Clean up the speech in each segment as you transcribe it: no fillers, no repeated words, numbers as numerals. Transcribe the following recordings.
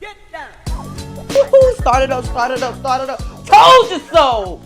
Get down. Start it up. Told you so!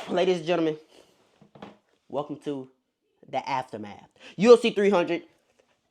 Ladies and gentlemen, welcome to the aftermath. UFC 300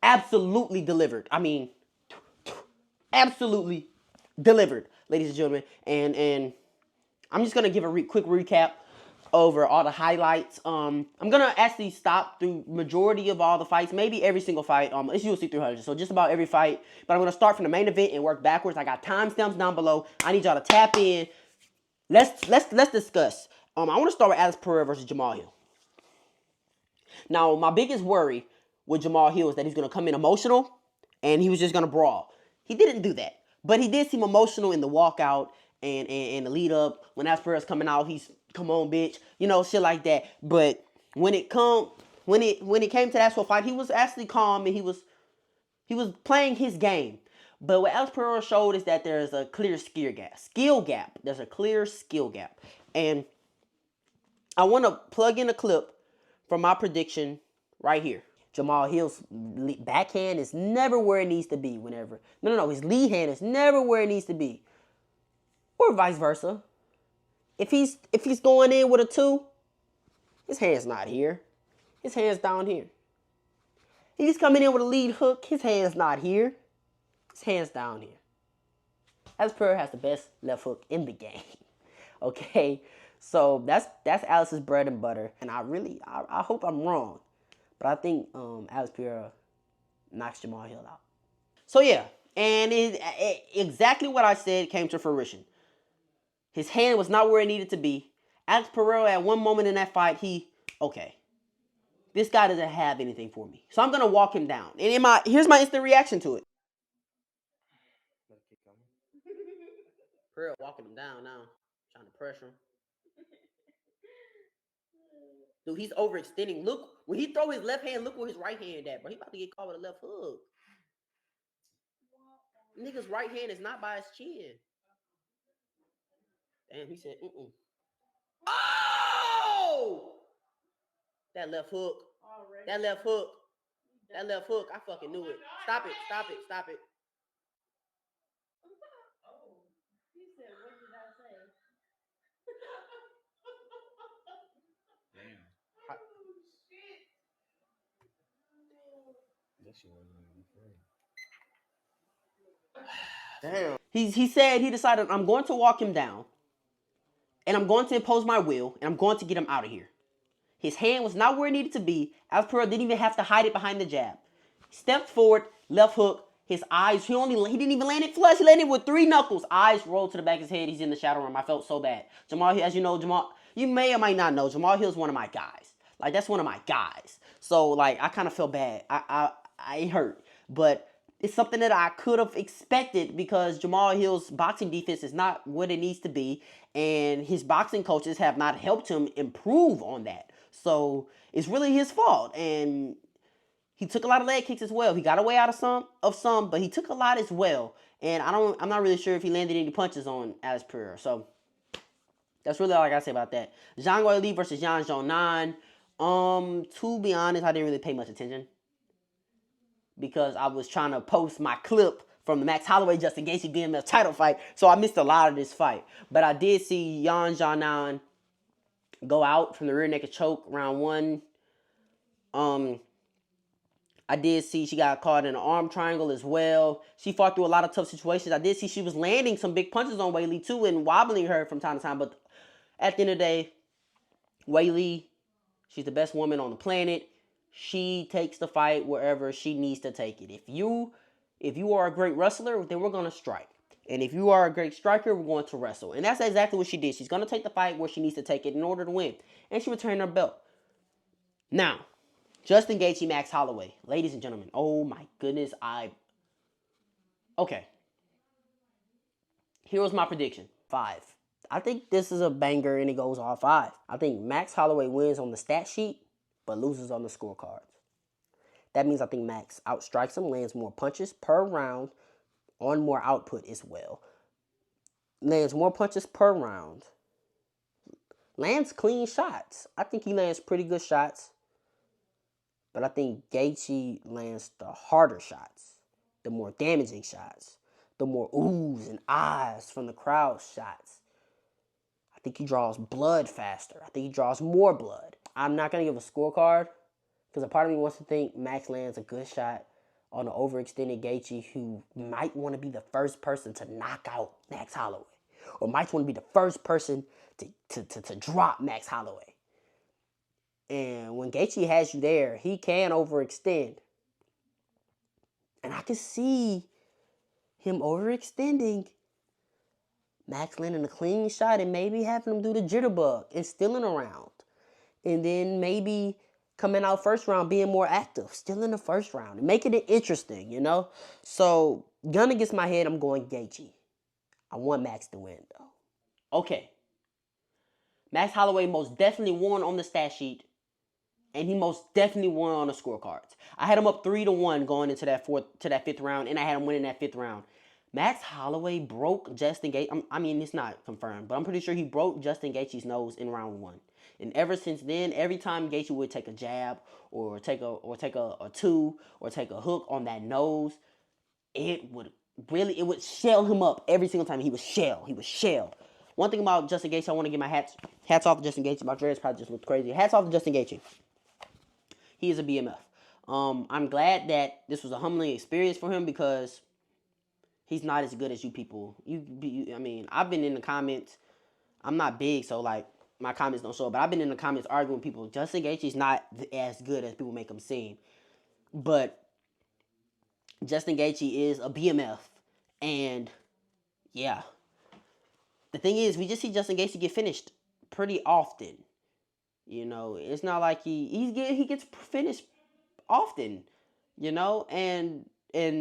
absolutely delivered. I mean, absolutely delivered, ladies and gentlemen. And I'm just gonna give a quick recap over all the highlights. I'm gonna actually stop through majority of all the fights, maybe every single fight. It's UFC 300, so just about every fight. But I'm gonna start from the main event and work backwards. I got timestamps down below. I need y'all to tap in. Let's discuss. I want to start with Alex Pereira versus Jamal Hill. Now, my biggest worry with Jamal Hill is that he's gonna come in emotional and he was just gonna brawl. He didn't do that, but he did seem emotional in the walkout and the lead up. When Alex Pereira's coming out, he's come on, bitch, you know, shit like that. But when it came to the actual fight, he was actually calm and he was playing his game. But what Alex Pereira showed is that there's a clear skill gap. There's a clear skill gap. And I want to plug in a clip from my prediction right here. Jamal Hill's backhand is never where it needs to be whenever. No. His lead hand is never where it needs to be. Or vice versa. If he's going in with a 2, his hand's not here. His hand's down here. If he's coming in with a lead hook, his hand's not here. His hand's down here. Alex Pereira has the best left hook in the game. Okay? So that's Alex's bread and butter. And I hope I'm wrong. But I think Alex Pereira knocks Jamal Hill out. So yeah, and exactly what I said came to fruition. His hand was not where it needed to be. Alex Pereira at one moment in that fight, this guy doesn't have anything for me. So I'm gonna walk him down. And here's my instant reaction to it. Pereira walking him down now, trying to pressure him. Dude, he's overextending. Look, when he throw his left hand, look where his right hand at, bro. He about to get caught with a left hook. Nigga's right hand is not by his chin. Damn, he said, Oh! That left hook. That left hook. That left hook. I fucking knew it. Stop it. Stop it. Stop it. He said, what did I say? Damn. Oh, shit. That shit wasn't even Damn. He said he decided, I'm going to walk him down, and I'm going to impose my will, and I'm going to get him out of here. His hand was not where it needed to be. Alex Pereira didn't even have to hide it behind the jab. He stepped forward, left hook, his eyes, he didn't even land it flush. He landed with 3 knuckles. Eyes rolled to the back of his head. He's in the shadow room. I felt so bad. Jamal Hill, as you know, you may or might not know, Jamal Hill's one of my guys. Like, that's one of my guys. So, like, I kind of feel bad. I hurt. But it's something that I could have expected because Jamal Hill's boxing defense is not what it needs to be. And his boxing coaches have not helped him improve on that. So, it's really his fault. And he took a lot of leg kicks as well. He got away out of some, but he took a lot as well. And I'm not really sure if he landed any punches on Alex Pereira. So that's really all I gotta say about that. Weili versus Yan Xiaonan. To be honest, I didn't really pay much attention because I was trying to post my clip from the Max Holloway Justin Gaethje BMF title fight, so I missed a lot of this fight. But I did see Yan Xiaonan go out from the rear naked choke round 1. I did see she got caught in an arm triangle as well. She fought through a lot of tough situations. I did see she was landing some big punches on Weili too and wobbling her from time to time. But at the end of the day, Weili, she's the best woman on the planet. She takes the fight wherever she needs to take it. If you are a great wrestler, then we're going to strike. And if you are a great striker, we're going to wrestle. And that's exactly what she did. She's going to take the fight where she needs to take it in order to win. And she returned her belt. Now, Justin Gaethje, Max Holloway. Ladies and gentlemen, oh my goodness, Okay. Here was my prediction. 5. I think this is a banger and it goes all 5. I think Max Holloway wins on the stat sheet, but loses on the scorecards. That means I think Max outstrikes him, lands more punches per round, on more output as well. Lands more punches per round. Lands clean shots. I think he lands pretty good shots. But I think Gaethje lands the harder shots the more damaging shots, the more oohs and ahs from the crowd shots. I think he draws blood faster. I think he draws more blood. I'm not going to give a scorecard because a part of me wants to think Max lands a good shot on an overextended Gaethje who might want to be the first person to knock out Max Holloway or might want to be the first person to drop Max Holloway. And when Gaethje has you there, he can overextend. And I can see him overextending, Max landing a clean shot and maybe having him do the jitterbug and stealing a round. And then maybe coming out first round being more active, still in the first round, and making it interesting, you know? So, gun against my head, I'm going Gaethje. I want Max to win, though. Okay. Max Holloway most definitely won on the stat sheet, and he most definitely won on the scorecards. I had him up 3-1 going into that fifth round, and I had him winning that fifth round. Max Holloway broke Justin Gaethje. I mean, it's not confirmed, but I'm pretty sure he broke Justin Gaethje's nose in round 1. And ever since then, every time Gaethje would take a jab or take a two or take a hook on that nose, it would shell him up every single time. He would shell. One thing about Justin Gaethje, I want to give my hats off to Justin Gaethje. My dreads probably just looked crazy. Hats off to Justin Gaethje. He is a BMF. I'm glad that this was a humbling experience for him because he's not as good as you people. I mean, I've been in the comments. I'm not big, so like my comments don't show. But I've been in the comments arguing with people. Justin Gaethje's not as good as people make him seem. But Justin Gaethje is a BMF, and yeah. The thing is, we just see Justin Gaethje get finished pretty often. You know, it's not like he gets finished often. You know, and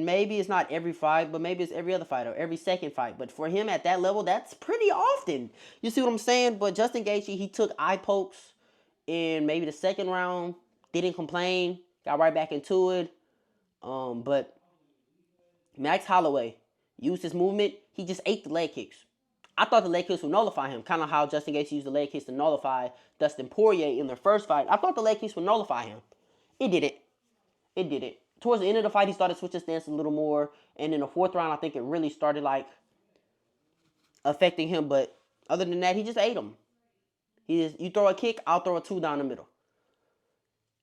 maybe it's not every fight, but maybe it's every other fight or every second fight. But for him at that level, that's pretty often. You see what I'm saying? But Justin Gaethje, he took eye pokes in maybe the second round, didn't complain, got right back into it. But Max Holloway used his movement. He just ate the leg kicks. I thought the leg kicks would nullify him, kind of how Justin Gaethje used the leg kicks to nullify Dustin Poirier in their first fight. I thought the leg kicks would nullify him. It did it. Towards the end of the fight, he started switching stance a little more. And in the fourth round, I think it really started, like, affecting him. But other than that, he just ate him. You throw a kick, I'll throw a two down the middle.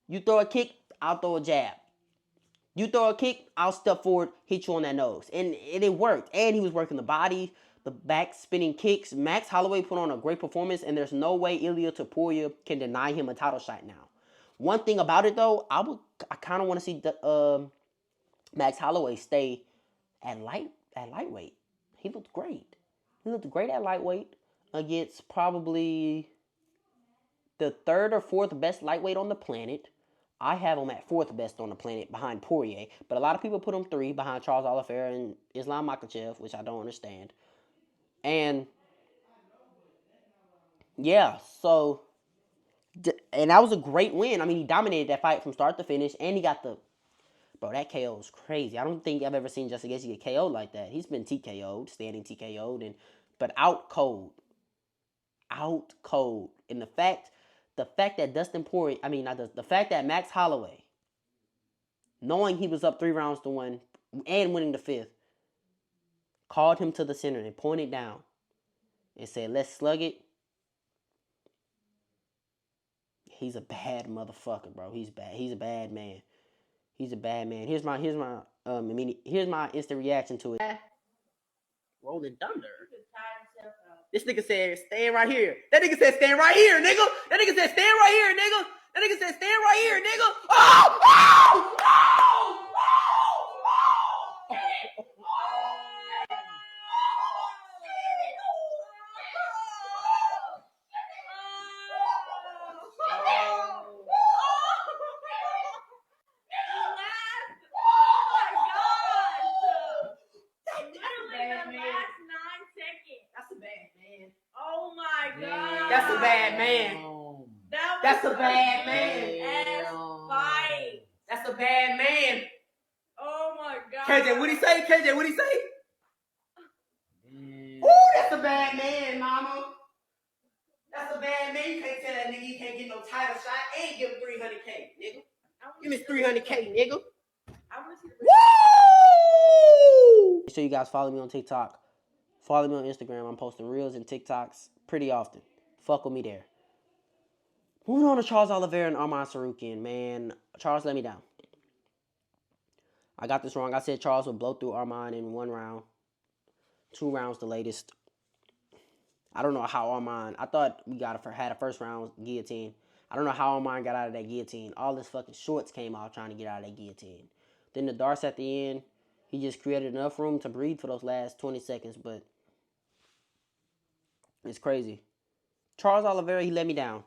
You throw a kick, I'll throw a jab. You throw a kick, I'll step forward, hit you on that nose. And it worked. And he was working the body, the back spinning kicks. Max Holloway put on a great performance, and there's no way Ilia Topuria can deny him a title shot now. One thing about it, though, I kind of want to see Max Holloway stay at lightweight. He looked great. He looked great at lightweight against probably the third or fourth best lightweight on the planet. I have him at fourth best on the planet behind Poirier, but a lot of people put him 3 behind Charles Oliveira and Islam Makhachev, which I don't understand. And yeah, so. And that was a great win. I mean, he dominated that fight from start to finish, and he got the... Bro, that KO is crazy. I don't think I've ever seen Justin Gaethje get KO'd like that. He's been TKO'd, standing TKO'd, but out cold. Out cold. And the fact that Dustin Poirier... I mean, the fact that Max Holloway, knowing he was up 3-1 and winning the 5th, called him to the center and pointed down and said, let's slug it. He's a bad motherfucker, bro. He's bad. He's a bad man. He's a bad man. Here's my instant reaction to it. Rolling Thunder. This nigga said, stand right here. That nigga said, stand right here, nigga. That nigga said, stand right here, nigga. That nigga said, stand right here, nigga. Oh! Oh! Oh! Oh! That's a bad man. That's a bad man. That's a bad man. Oh my god. KJ, what'd he say? Ooh, that's a bad man, mama. That's a bad man. You can't tell that nigga you can't get no title shot and give him $300K, nigga. Give me $300K, nigga. Woo! sure you guys follow me on TikTok. Follow me on Instagram. I'm posting reels and TikToks pretty often. Fuck with me there. Moving on to Charles Oliveira and Arman Sarukian. Man, Charles let me down. I got this wrong. I said Charles would blow through Arman in 1 round. 2 rounds the latest. I don't know how Arman... I thought we had a first round guillotine. I don't know how Arman got out of that guillotine. All his fucking shorts came off trying to get out of that guillotine. Then the darts at the end, he just created enough room to breathe for those last 20 seconds, but it's crazy. Charles Oliveira, he let me down.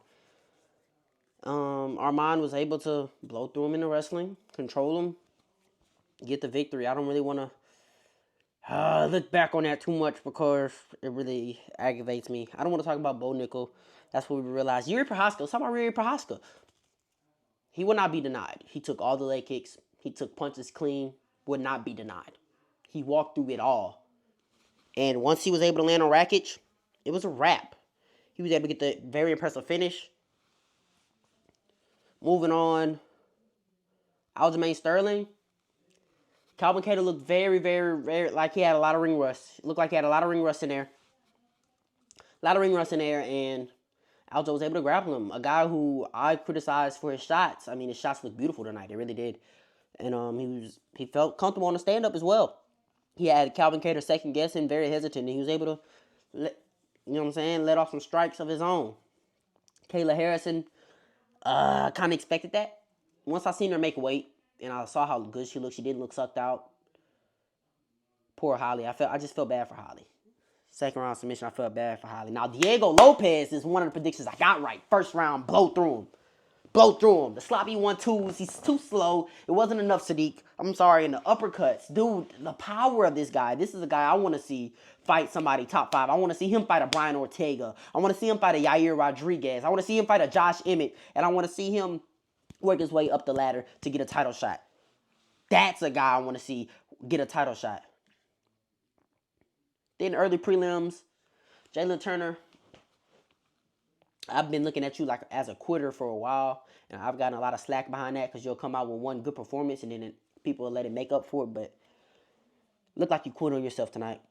Arman was able to blow through him in the wrestling, control him, get the victory. I don't really want to look back on that too much because it really aggravates me. I don't want to talk about Bo Nickel. That's what we realized. Yuri Prochazka. Let's talk about Yuri Prochazka. He would not be denied. He took all the leg kicks. He took punches clean. Would not be denied. He walked through it all. And once he was able to land on Rakic, it was a wrap. He was able to get the very impressive finish. Moving on. Aljamain Sterling. Calvin Kattar looked very, very, very like he had a lot of ring rust. It looked like he had a lot of ring rust in there. And Aljo was able to grapple him. A guy who I criticized for his shots. I mean, his shots looked beautiful tonight. They really did. And he felt comfortable on the stand-up as well. He had Calvin Kattar second-guessing, very hesitant. And he was able to, let off some strikes of his own. Kayla Harrison, kind of expected that. Once I seen her make weight, and I saw how good she looked, she didn't look sucked out. Poor Holly. I just felt bad for Holly. Second round submission, I felt bad for Holly. Now, Diego Lopes is one of the predictions I got right. First round, blow through him. The sloppy 1-2s, he's too slow. It wasn't enough, Sadiq. I'm sorry. And the uppercuts. Dude, the power of this guy. This is a guy I want to see fight somebody top 5. I want to see him fight a Brian Ortega. I want to see him fight a Yair Rodriguez. I want to see him fight a Josh Emmett. And I want to see him work his way up the ladder to get a title shot. That's a guy I want to see get a title shot. Then early prelims, Jalen Turner. I've been looking at you like as a quitter for a while, and I've gotten a lot of slack behind that because you'll come out with one good performance and then people will let it make up for it, but look like you quit on yourself tonight.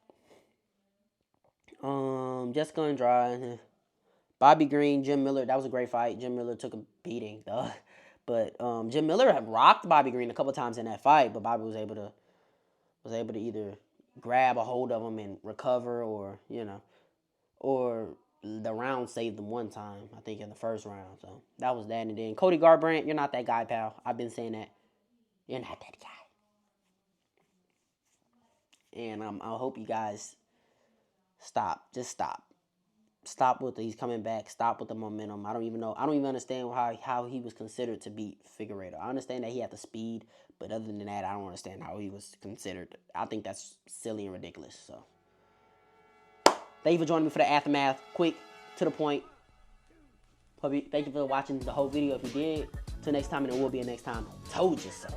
Jessica Andrade, Bobby Green, Jim Miller. That was a great fight. Jim Miller took a beating, though. But Jim Miller had rocked Bobby Green a couple times in that fight, but Bobby was able to either grab a hold of him and recover, or the round saved them one time, I think, in the first round. So that was that. And then Cody Garbrandt, you're not that guy, pal. I've been saying that. You're not that guy. And I hope you guys stop. Just stop. Stop with he's coming back. Stop with the momentum. I don't even understand how he was considered to beat Figueiredo. I understand that he had the speed, but other than that, I don't understand how he was considered. I think that's silly and ridiculous. So, thank you for joining me for the aftermath. Quick, to the point. Thank you for watching the whole video. If you did, till next time, and it will be a next time. Told you so.